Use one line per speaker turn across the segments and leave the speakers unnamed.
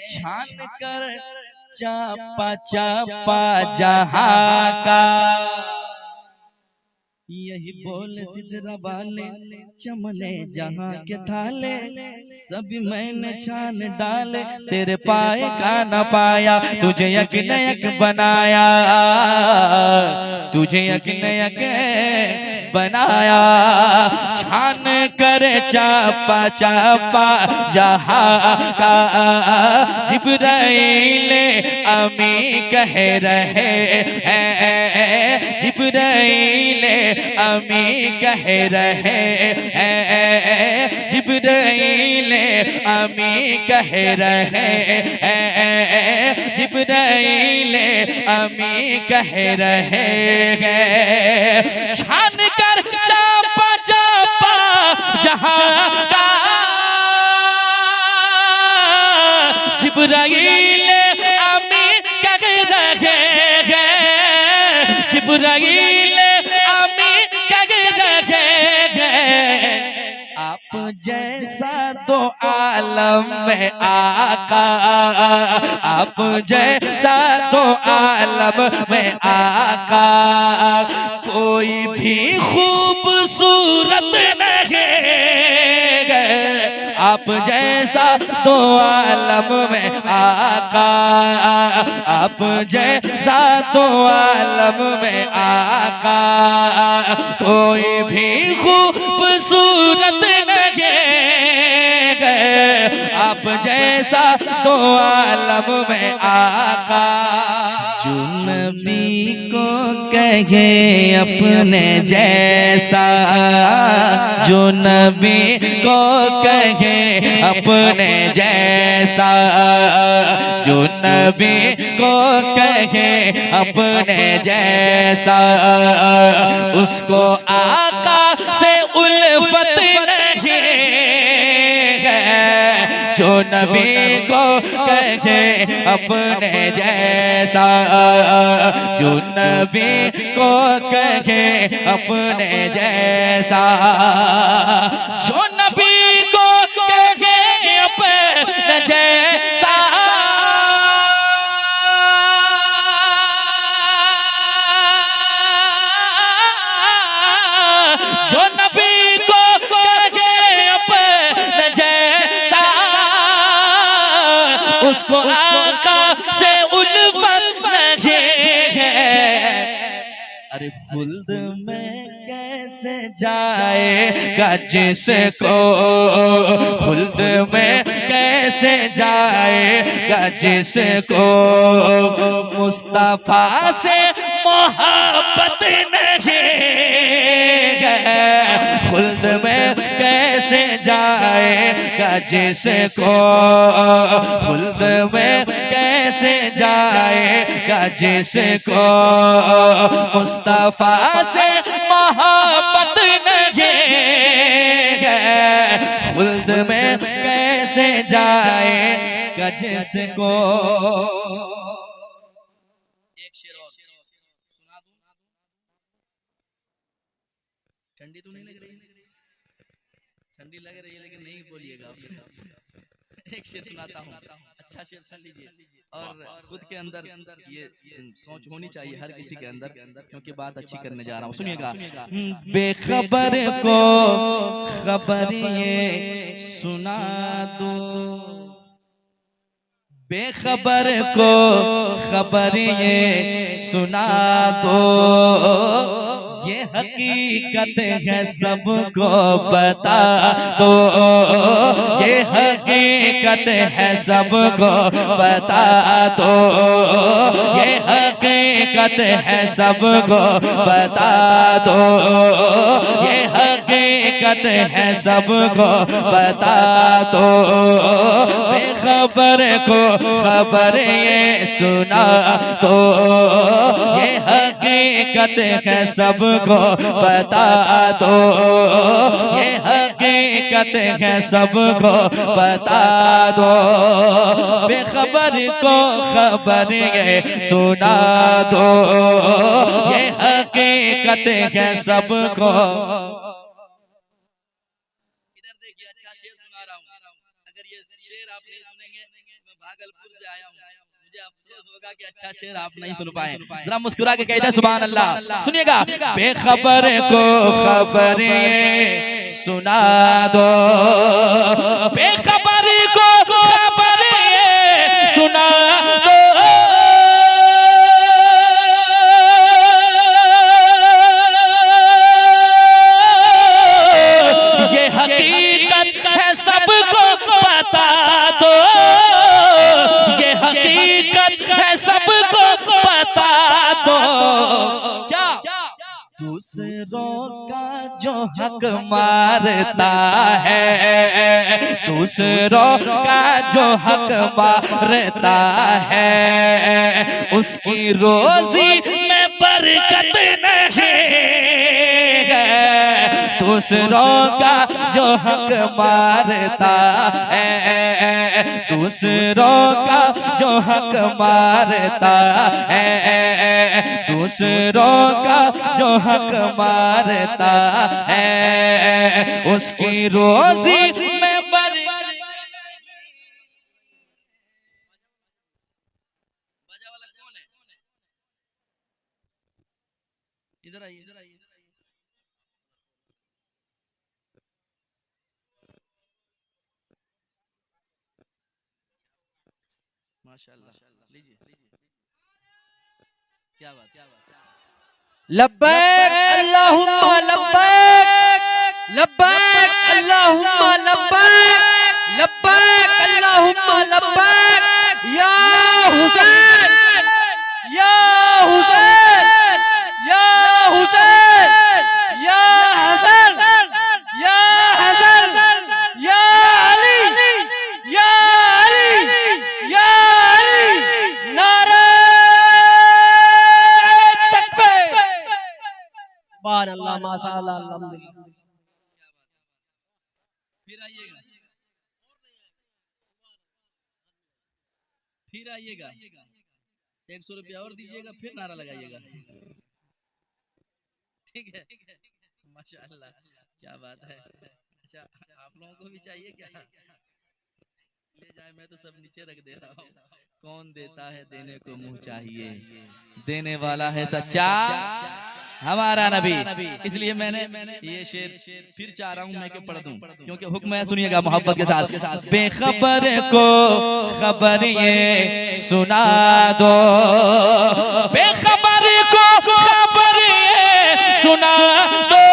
छान कर चापा चापा जहां का। यही बोल सिदरा वाले चमने जहां के थाले, सभी मैंने छान डाले, तेरे पाए का न पाया। तुझे यक नयक बनाया, तुझे यक नयक बनाया, छान कर चापा चापा जहां का। जिब्राइल अमी कह रहे हैं, जिब्राइल अमी कह रहे हैं, जिब्राइल अमी कह रहे हैं, जिब्राइल अमी कह रहे हैं। छान कर चापा चापा जहां का, जिब्राइल अमी कह रहे हैं, जिब्राइल अमी कह रहे हैं। आप जैसा दो आलम में आका, आप जैसा दो आलम में आका, कोई भी खूबसूरत नहीं। आप जैसा दो आलम में आका, आप जैसा दो आलम में आका, कोई भी खूबसूरत नहीं। आप जैसा दो आलम में आका। जो नबी को कहे अपने जैसा, जो नबी को कहे अपने जैसा, जो नबी को कहे अपने जैसा, उसको आका से उल्फत नहीं है। जो नबी को कहे अपने जैसा, जो नबी को कहे अपने जैसा, जो नबी को कहे अपने जैसा, जो नबी को कहे अपने जैसा, उसको आका से उल्फत नहीं है। अरे खुल्द में कैसे जाएगा जिसको, खुल्द में कैसे जाएगा जिसको, मुस्तफा से मोहब्बत नहीं है। खुल्द में कैसे जाएगा जिसको, खुल्द में कैसे जाएगा जिसको, मुस्तफा से मोहब्बत नहीं है। खुल्द में कैसे जाएगा जिसको। एक शेर और सुना दूं। ठंडी तो नहीं लग रही? ठंडी लग रही है लेकिन नहीं बोलिएगा आप। एक शेर सुनाता हूँ, अच्छा शेर सुन लीजिए। और खुद के अंदर ये सोच होनी चाहिए हर किसी के अंदर, क्योंकि बात अच्छी करने जा रहा हूँ। सुनिएगा। बेखबर को खबर ये सुना दो, बेखबर को खबर ये सुना दो, ये हकीकत है सबको बता दो, ये हकीकत है सबको बता दो, ये हकीकत है सबको बता दो, ये हकीकत है सबको बता दो। बेखबर को खबर ये सुना दो, ये हकीकत है सबको बता दो, ये हकीकत है सबको बता दो। बेखबर को खबर ये सुना दो, ये हकीकत है सबको। इधर देखिए, अच्छा शेर सुना रहा हूँ, अगर ये शेर आप नहीं सुनेंगे मैं भागलपुर से आया हूँ, मुझे अफसोस होगा कि अच्छा शेर आप नहीं सुन पाए। जरा मुस्कुरा के कहते हैं सुभान अल्लाह। सुनिएगा, बेखबर को खबरें सुना दो, बेखबर को खबरें सुना दो, ये हकीकत है सबको बता दो, ये हकीकत है सबको बता दो। क्या? दूसरों का जो हक मारता है, दूसरों का जो हक मारता है, उसकी रोजी में बरकत नहीं है। दूसरों का जो हक मारता है, दूसरों का जो हक मारता है, दूसरों का जो हक मारता है, उसकी रोजी में बरकत। बाजा वाला कौन है? इधर आइए, इधर आइए। माशाअल्लाह, लीजिए। क्या बात, क्या बात।
लब्बैक अल्लाहुम्मा लब्बैक, लब्बैक अल्लाहुम्मा लब्बैक, लब्बैक अल्लाहुम्मा लब्बैक। या हुसैन, या हुसैन, या हुसैन, या हसन, या हसन, या अली, या अली, या अली। नारा बार अल्लाह माशाअल्लाह अल्हम्दुलिल्लाह।
फिर आइएगा, फिर आइएगा, 100 रुपया और दीजिएगा, फिर नारा लगाइएगा। ठीक है, माशाअल्लाह, क्या बात है। अच्छा, आप लोगों को भी चाहिए क्या? ले जाए, मैं तो सब नीचे रख दे रहा हूँ। कौन देता है देने को मुंह चाहिए, देने वाला है सच्चा हमारा नबी। इसलिए मैंने ये शेर फिर चाह रहा हूँ मैं कि पढ़ दूं, क्योंकि हुक्म है, सुनिएगा मोहब्बत के साथ। बेखबर को खबर ये सुना दो, बेखबर को खबर ये सुना दो,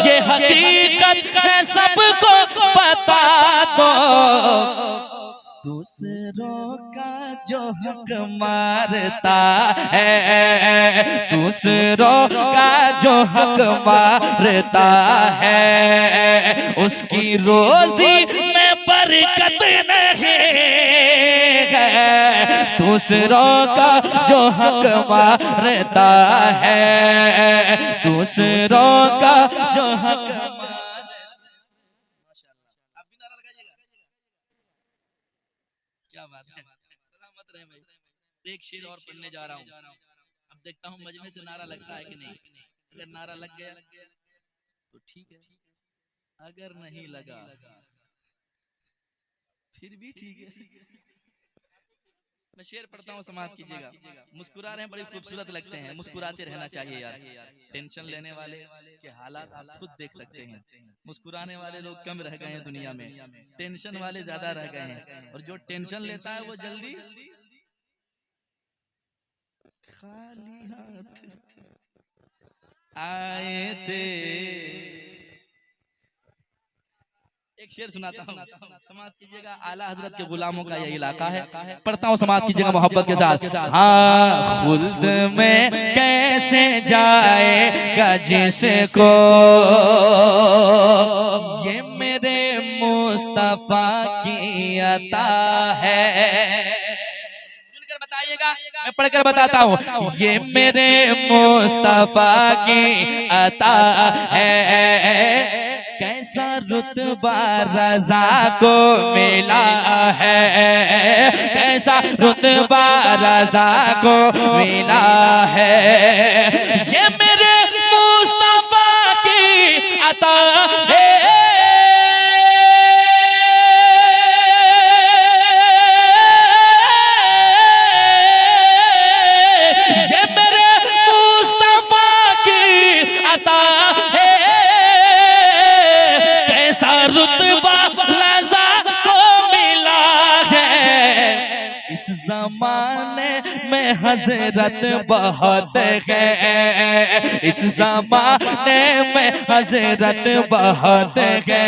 ये हकीकत है सबको बता दो। दूसरों का जो हक मारता है, दूसरों का जो हक मारता है, उसकी रोजी में बरकत नहीं है। दूसरों का जो हक मारता है, दूसरों का जो हक मारता। क्या बात है, सलामत रहे भाई। एक शेर और पढ़ने जा रहा हूँ, अब देखता हूँ मजमे से नारा लगता है कि नहीं। अगर नारा लग गया तो ठीक है, अगर नहीं लगा फिर भी ठीक है। मैं शेर पढ़ता हूँ, समाप्त कीजिएगा। मुस्कुरा रहे हैं, बड़े खूबसूरत लगते हैं, मुस्कुराते रहना चाहिए यार। टेंशन लेने वाले के हालात आप खुद देख सकते हैं। मुस्कुराने वाले लोग कम रह गए हैं दुनिया में, टेंशन वाले ज्यादा रह गए हैं। और जो टेंशन लेता है वो जल्दी खाली हाथ आए थे। एक शेर सुनाता हूँ, समाप्त कीजिएगा। आला हजरत के गुलामों का ये इलाका है, पढ़ता हूँ, समाप्त कीजिएगा मोहब्बत के साथ। हाँ, खुल्द में कैसे जाएगा जिसको ये मेरे मुस्तफा की अता है। सुनकर बताइएगा, मैं पढ़कर बताता हूँ। ये मेरे मुस्तफा की अता है, कैसा रुतबा रज़ा को मिला है, कैसा रुतबा रज़ा को मिला है। ये मेरे मुस्तफा की अता है,
रुतबा रज़ा को मिला है। इस जमाने में हजरत बहुत है, इस जमाने में हजरत बहुत है।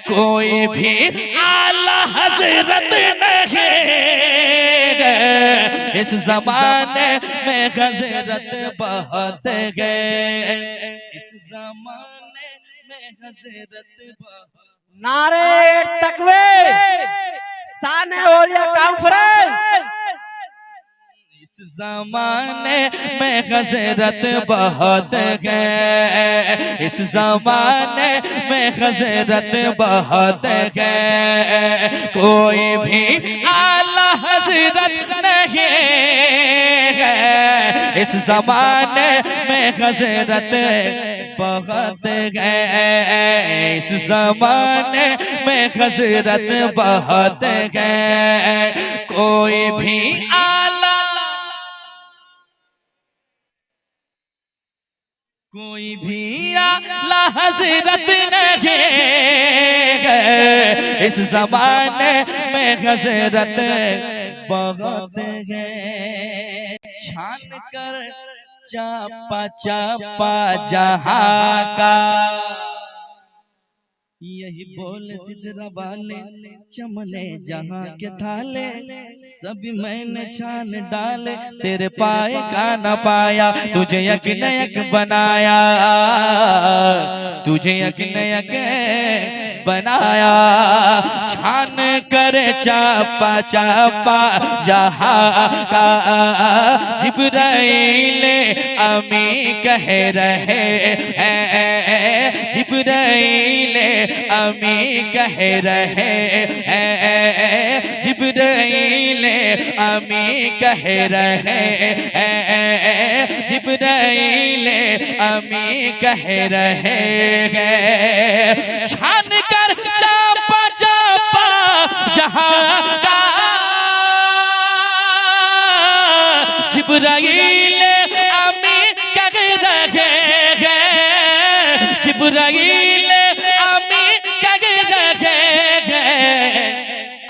कोई भी आला हजरत नहीं है, इस जमाने में हजरत बहुत है, इस जमाने में हजरत बहुत।
नारे तकबीर, साने औलिया कॉन्फ्रेंस।
इस जमाने में हजरत बहुत है, इस जमाने में हजरत बहुत है। कोई भी आला हजरत नहीं है, इस जमाने में हजरत बहुत है, इस जमाने में हजरत बहुत है। कोई भी आला, कोई भी आला हजरत नहीं है, इस जमाने में हजरत बहुत है। छान कर चापा चापा जहां का, यही बोल सिदरा वाले चमने जहां के थाले, सभी मैंने छान डाले, तेरे पाए का न पाया, तुझे यक नयक बनाया, तुझे यक नयक बनाया। छान कर चापा चापा जहां का, जिब्राइल अमी कह रहे हैं, जिब्राइल अमी कह रहे हैं, जिब्राइल अमी कह रहे हैं, जिब्राइल अमी कह रहे हैं। छान कर चापा चापा जहां का, जिब्राइल अमी कह रहे हैं, जिब्राइल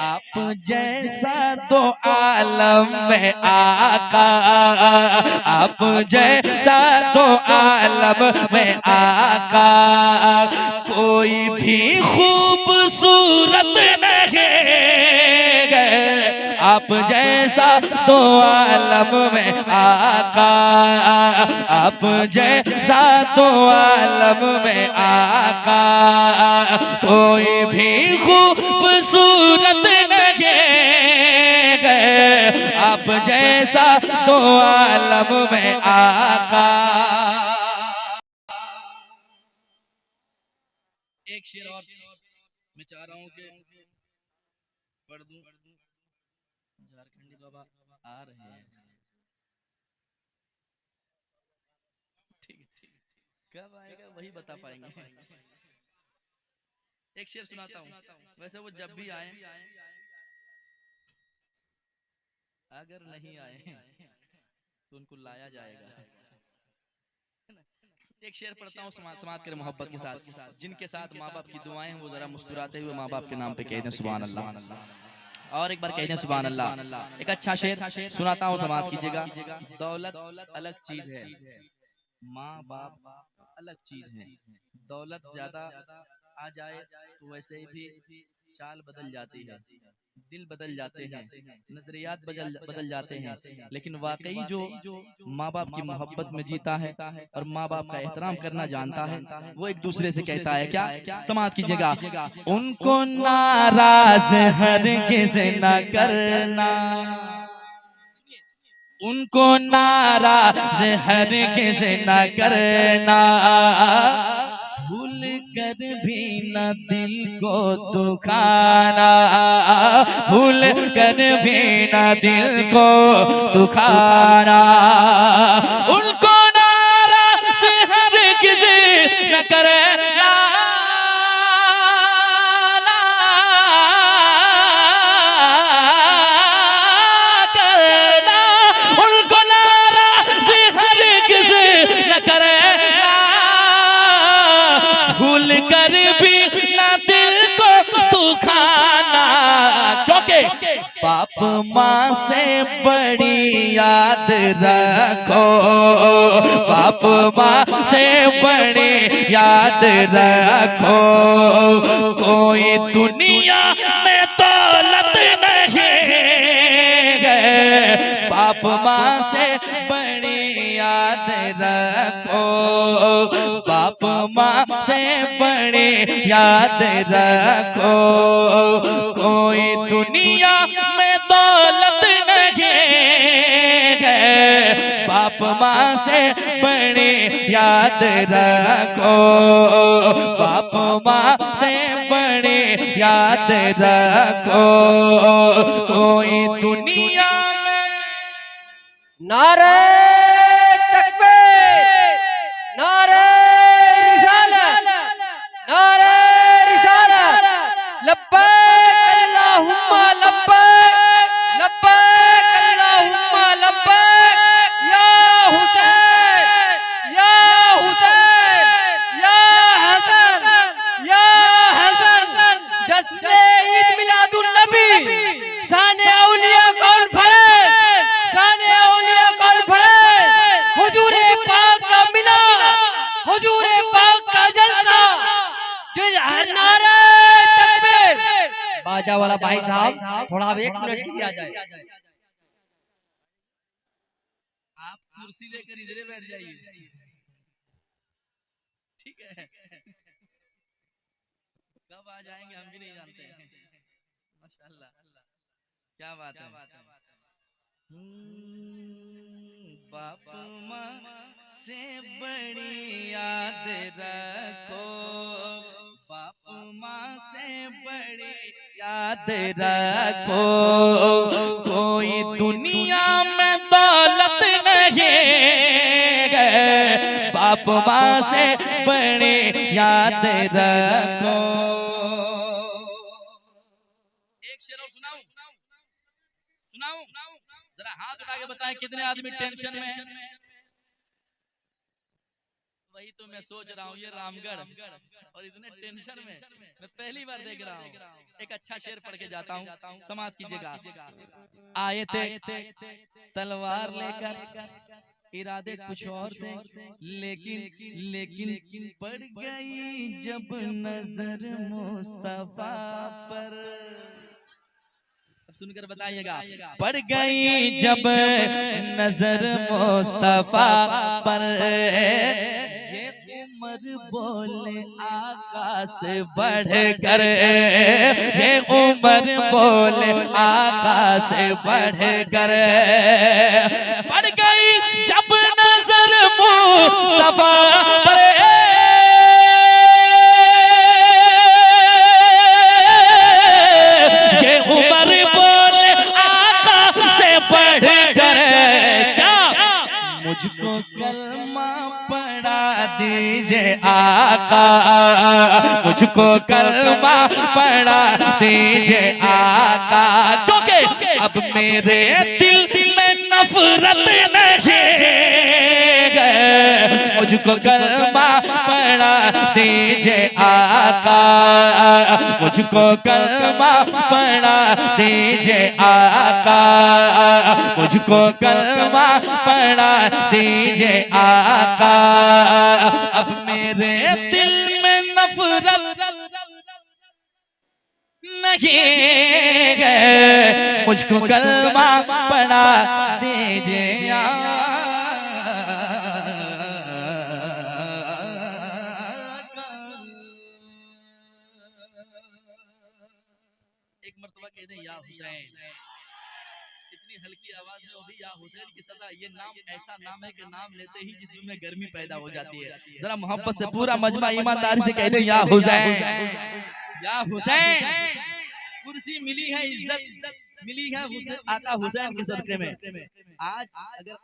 आप जैसा तो आलम में आका, आप जैसा तो आलम में आका, कोई भी खूबसूरत नहीं है, आप जैसा तो आलम में आका, आप जैसा तो आलम में आका, कोई भी खूबसूरत नहीं है, आप जैसा तो आलम में आका।
एक शेर और मैं चाह रहा हूँ कि पढ़ दूं। झारखंडी बाबा आ रहे हैं, ठीक ठीक, कब आएगा वही बता पाएंगे। एक शेर सुनाता हूँ, वैसे वो जब भी आए, अगर नहीं आए तो उनको लाया जाएगा। एक शेर पढ़ता हूँ, समाज के मोहब्बत के साथ, जिनके साथ माँ बाप की दुआएं हैं वो जरा मुस्कुराते हुए माँ बाप के नाम पे कह दें सुभान अल्लाह, और एक बार कह दें सुभान अल्लाह। एक अच्छा शेर सुनाता हूँ, समाज कीजिएगा। दौलत अलग चीज है, माँ बाप अलग चीज है। दौलत ज्यादा आ जाए तो वैसे भी चाल बदल जाती है, दिल बदल जाते हैं, नजरियात बदल जाते हैं, लेकिन वाकई जो माँ बाप की मोहब्बत में जीता है और माँ बाप का एहतराम करना जानता है, वो एक दूसरे से कहता है क्या, समाज कीजिएगा, उनको नाराज हरगिज़ न करना, उनको नाराज हरगिज़ न करना, भूल कर भी न दिल को दुखाना, भूल कर भी न दिल को दुखाना, उनको नाराज हरगिज़ न करना, उनको नाराज हरगिज़ न करना, भूल कर भी न
बाप माँ से बड़ी याद रखो, बाप माँ से बड़ी याद रखो। कोई दुनिया में दौलत नहीं है, बाप माँ से बड़ी याद रखो, बाप माँ से बड़ी याद रखो। कोई दुनिया में दौलत नहीं है, बाप माँ से बड़ी याद रखो, बाप माँ से बड़ी याद रखो। कोई दुनिया में
नारे तकबीर, नारे रिसालत, नारे रिसालत, लब्बैक अल्लाहुम्मा लब्बैक, लब्बैक अल्लाहुम्मा लब्बैक। या हुसैन, या हुसैन, या हसन, या हसन। जश्न ईद मिलादुन नबी, शान औलिया कॉन्फ्रेंस, शान औलिया कॉन्फ्रेंस, हुजूर पाक का मिलाद, हुजूर पाक का जलसा। नारे तकबीर। बाजा वाला भाई साहब थोड़ा अब 1 मिनट के लिए आ जाए।
आप कुर्सी लेकर इधर बैठ जाइए, ठीक है? कब आ जाएंगे हम भी नहीं जानते हैं। माशाल्लाह, क्या बात है। बाप माँ से बड़ी याद रखो, बाप माँ से बड़ी
याद रखो। कोई दुनिया में दौलत नहीं है, बाप माँ से बड़ी याद रखो।
एक शेर और सुनाऊं, सुनाऊं? जरा हाथ उठा के बताएं कितने आदमी टेंशन में है। वही तो मैं सोच रहा हूँ, ये रामगढ़ और इतने टेंशन में मैं पहली बार देख रहा हूँ। एक अच्छा शेर पढ़ के जाता हूँ, समाप्त कीजिएगा।
आए थे तलवार लेकर, इरादे कुछ और थे, लेकिन पड़ गई जब नजर मुस्तफा पर।
सुनकर बताइएगा।
पड़ गई जब नजर मुस्तफा पर, ये उम्र बोले आका से बढ़कर, ये उम्र बोले आका से बढ़कर। पड़ गई जब नजर मुस्तफा पर, ये उम्र बोले आका से बढ़कर। क्या मुझको कलमा पढ़ा दीजिए आका, मुझको कलमा पढ़ा दीजिए आका। क्योंकि अब मेरे दिल में नफरत नहीं है, मुझको कलमा पढ़ा दीजिए आका, मुझको कलमा पढ़ा दीजिए आका, मुझको कलमा पढ़ा दीजिए आका। अब मेरे दिल में नफरत नहीं है, मुझको कलमा पढ़ा दीजिए आका।
एक मर्तबा कह दें या हुसैन, इतनी हल्की आवाज में, वो भी या हुसैन की सदा। ये नाम ऐसा नाम है कि नाम लेते ही जिस्म में गर्मी पैदा हो जाती है। जरा मोहब्बत से पूरा मजमा ईमानदारी से कह दे या हुसैन, या हुसैन। कुर्सी मिली है, इज्जत मिली है आका हुसैन के सदके में। आज अगर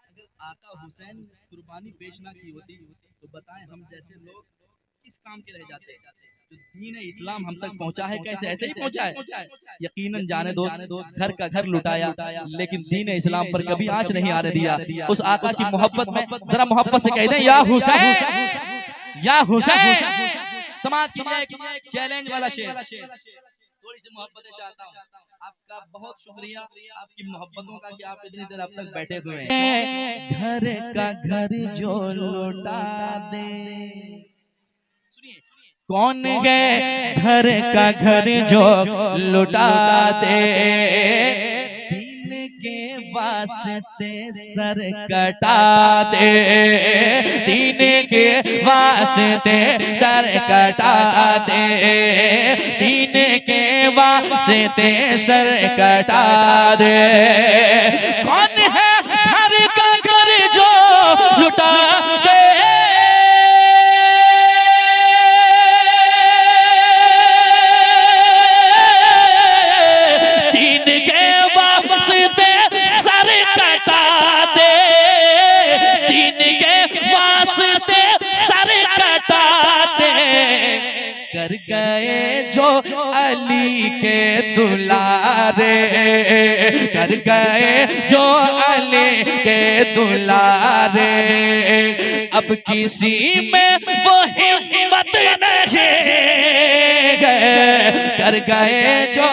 आका हुसैन कुर्बानी पेश ना की होती तो बताएं हम जैसे लोग किस काम के रह जाते। जो दीन इस्लाम हम तक पहुंचा है, कैसे ऐसे ही पहुंचा है। यकीनन जाने दोस्त, घर का घर लुटाया, लेकिन दीन इस्लाम पर कभी आंच नहीं आने दिया। उस आका की मोहब्बत में जरा मोहब्बत से कह दें या हुसैन, या हुसैन। समाज की चैलेंज वाला शेर। थोड़ी सी मोहब्बतें चाहता हूँ। आपका बहुत शुक्रिया आपकी मोहब्बतों का कि आप इतनी देर अब तक बैठे हुए हैं।
घर का घर जो लौटा दे,
सुनिए
कौन है घर का घर जो लौटा दे, दीन के वास्ते सर कटा दे, दीन के वास्ते सर कटा दे, दीन के वास्ते सर कटा दे। कौन है घर का घर जो लुटा दे, कर गए जो अली के दुलारे, कर गए जो अली के दुलारे, अब किसी में वो हिम्मत नहीं, कर गए जो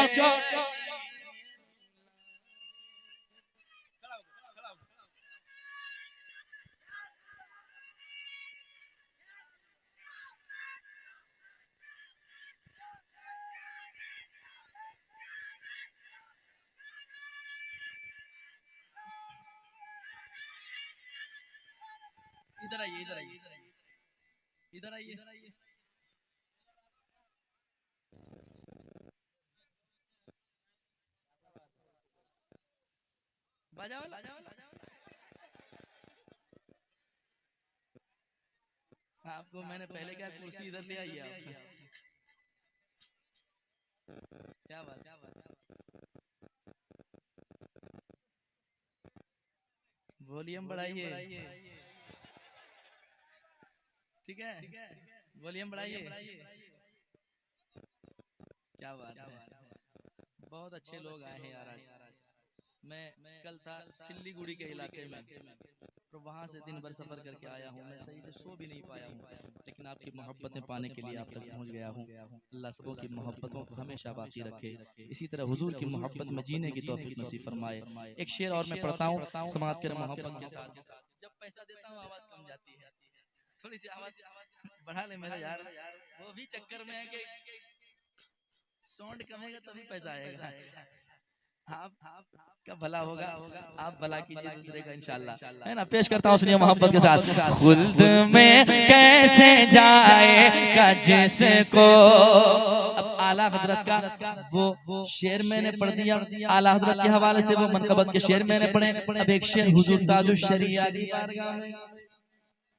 इधर आइए, इधर आइए, इधर आइए, इधर आइए। बजाओ आपको मैंने पहले क्या कुर्सी इधर ले आइए आप। क्या बात, क्या बात, वॉल्यूम बढ़ाइए, ठीक है, वॉल्यूम बढ़ाइए। क्या बात है, बहुत अच्छे लोग आए हैं यार। मैं कल था सिल्लीगुड़ी के इलाके में, तो वहाँ से दिन भर सफर करके आया हूँ। मैं सही से सो भी नहीं पाया हूँ, लेकिन आपकी मोहब्बतें पाने के लिए आप तक पहुँच गया हूँ। अल्लाह सबों की मोहब्बतों को हमेशा बाकी रखे, इसी तरह हुजूर की मोहब्बत में जीने की तौफीक नसीब फरमाए। एक शेर और मैं पढ़ता हूँ, समाज के मोहब्बत के साथ। जब पैसा देता हूँ आवाज कम जाती है, थोड़ी सी आवाज बढ़ा ले मेरे यार। वो भी चक्कर में है कि साउंड कमेगा तभी पैसा आएगा। आप का भला होगा, आप भला कीजिए दूसरे का इंशाल्लाह, है ना। पेश करता हूँ सुनिए मोहब्बत के साथ। खुल्द में कैसे जाएगा जिसको, अब आला हजरत का वो शेर मैंने पढ़ दिया, आला हजरत के हवाले से वो मनकबत के शेर मैंने पढ़े। अब एक शेर हुजूर ताजुश शरिया की बारगाह में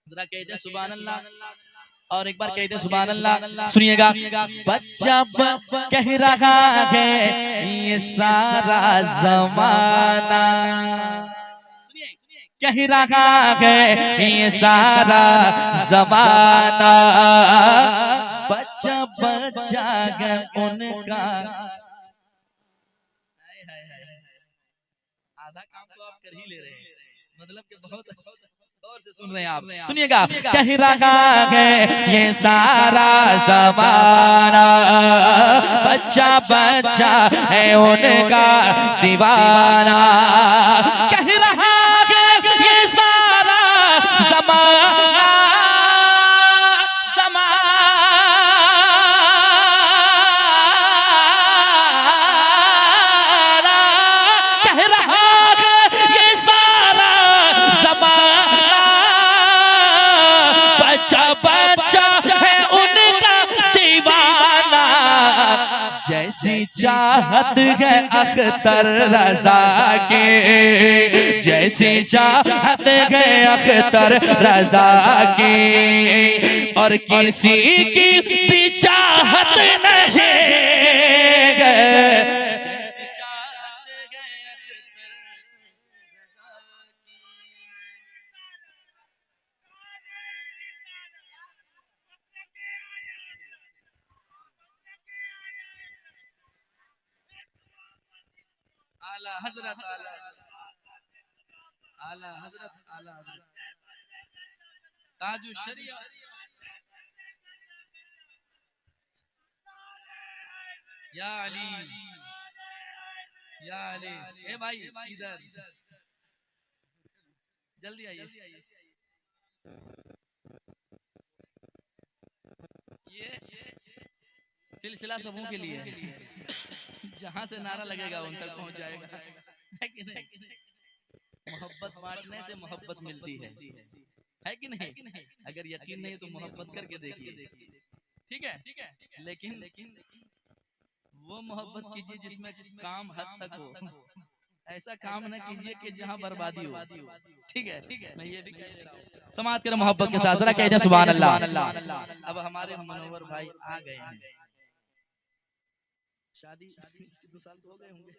जरा कह दे सुभान अल्लाह, और एक बार कह दे सुभान अल्लाह। सुनिएगा, बच्चा कह रहा है ये सारा जमाना, कह रहा है ये सारा जमाना, बच्चा बच्चा है उनका। आधा काम तो आप कर ही ले रहे हैं, मतलब कि बहुत और से सुन रहे हैं आप। सुनिएगा, कह रहा है ये सारा ज़माना, बच्चा बच्चा है उनका दीवाना, कह रहा है ये सारा ज़माना, कह रहा है ये सारा ज़माना, बच्चा बच्चा है उनका दीवाना, जैसी चाहत है अख्तर रजा के, जैसी चाहत है अख्तर रजा की, और किसी की भी चाहत नहीं है। आला हजरत, आला हजरत, आला हजरत ताजुश शरिया। या अली, या अली। ए भाई इधर जल्दी आइए। ये सिलसिला सबों के लिए है, जहां से नारा लगेगा उन तक पहुंच जाएगा, है कि नहीं? मोहब्बत बांटने से मोहब्बत मिलती है कि नहीं? अगर यकीन नहीं तो मोहब्बत करके देखिए, ठीक है? लेकिन वो मोहब्बत कीजिए जिसमें काम हद तक हो, ऐसा काम न कीजिए कि जहां बर्बादी हो, ठीक है? मैं ये भी कह रहा हूँ,
समाज के मोहब्बत के साथ जरा कह दे सुभान अल्लाह।
अब हमारे मनोवर भाई आ गए हैं, शादी 2 साल तो हो गए होंगे।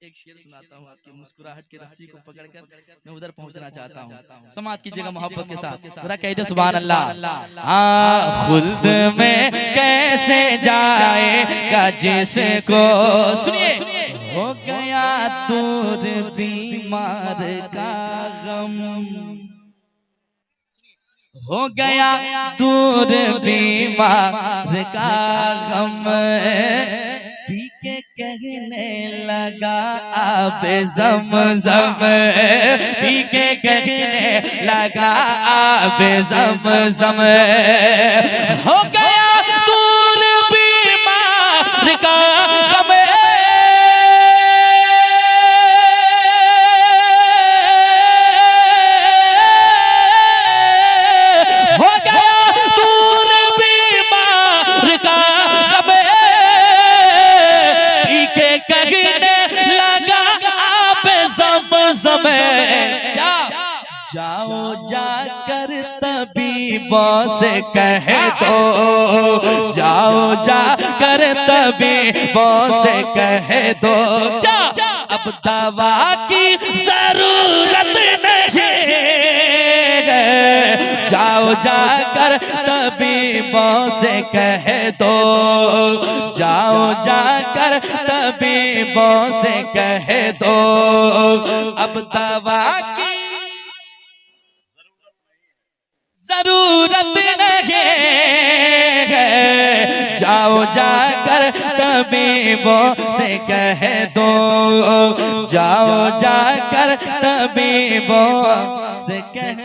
एक शेर सुनाता हूँ आपकी मुस्कुराहट की रस्सी को पकड़कर मैं उधर पहुंचना चाहता हूँ।
समाज की जगह मोहब्बत के साथ जरा कह दे सुभान अल्लाह। खुल्द में कैसे जाएगा जिसको, सुनिए, हो गया दूर बीमार का गम, हो गया दूर बीमार का गम, पी के कहने लगा आब ज़म-ज़म, पी के कहने लगा आब ज़म-ज़म, हो गया दूर बीमार का गम, जाओ जाकर तबीबों से कह दो, जाओ जाकर तबीबों से कह दो, क्या अब दवा की जरूरत नहीं, जाओ जाकर तबीबों से कह दो, जाओ जाकर तबीबों से कह दो, अब दवा की जरूरत नहीं, जाओ जाकर तबीबों से कह दो, जाओ जाकर तबीबों से कह